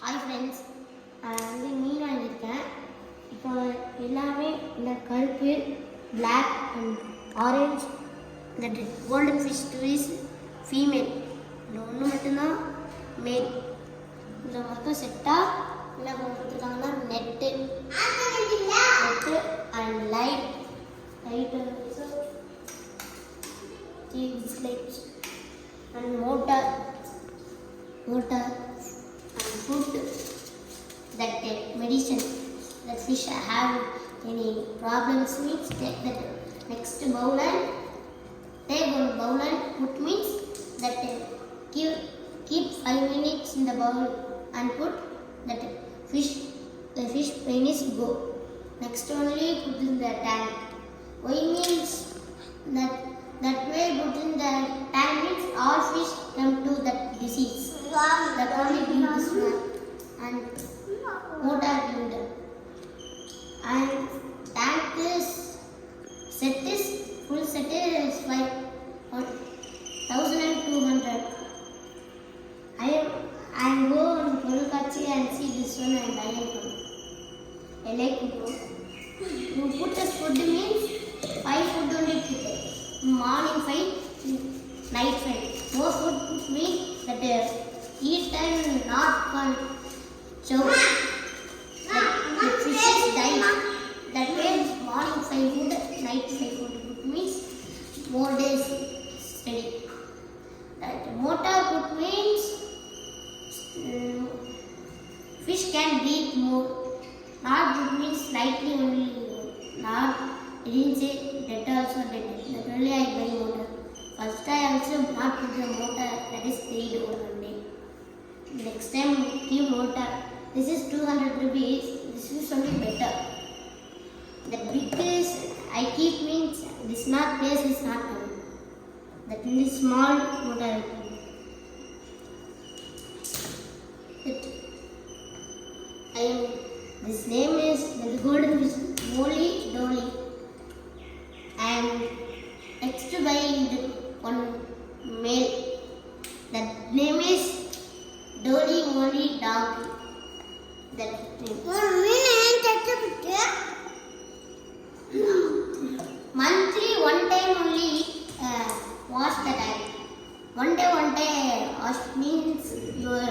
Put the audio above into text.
Hi friends, நான் மீன் வாங்கியிருக்கேன். இப்போ எல்லாமே இந்த கருப்பு, பிளாக் அண்ட் ஆரஞ்ச், இந்த கோல்டன் ஃபிஷ் டூரிஸ் ஃபீமேல், இந்த ஒன்று மட்டும்தான் மேல். இதில் மொத்தம் செட்டாக என்ன கொடுத்துருக்காங்கன்னா net and light and motor and food, that medicine that fish have any problems means take that next bowl and take one bowl and put means that keep 5 minutes in the bowl and put that the fish pain is go. Next only put in the tank. Why means that way put in the tank means all fish come to that disease. That only do this one and motor builder and tank is full set is 5,200. I am go on Kolkata and see this one and I like to go. You put the food means 5 food only put morning 5 night 5 more food means that eat and not fun. So the fishes die. That means morning 5 food, night 5 food. It means more days steady. That motor food means fish can breathe more. Not good means slightly only. Not it didn't say dead also dead. That only I buy motor. First I also not put the motor. That is paid over one day. Next time give motor. This is 200 rupees. This is only better. The biggest I keep means this not place is not coming. That in this small motor I keep. This name is the golden fish Molly Dolly. And next to buy one male. That name is Dolly Molly Dog. That name. Monthly one time only wash the tank. One day wash means your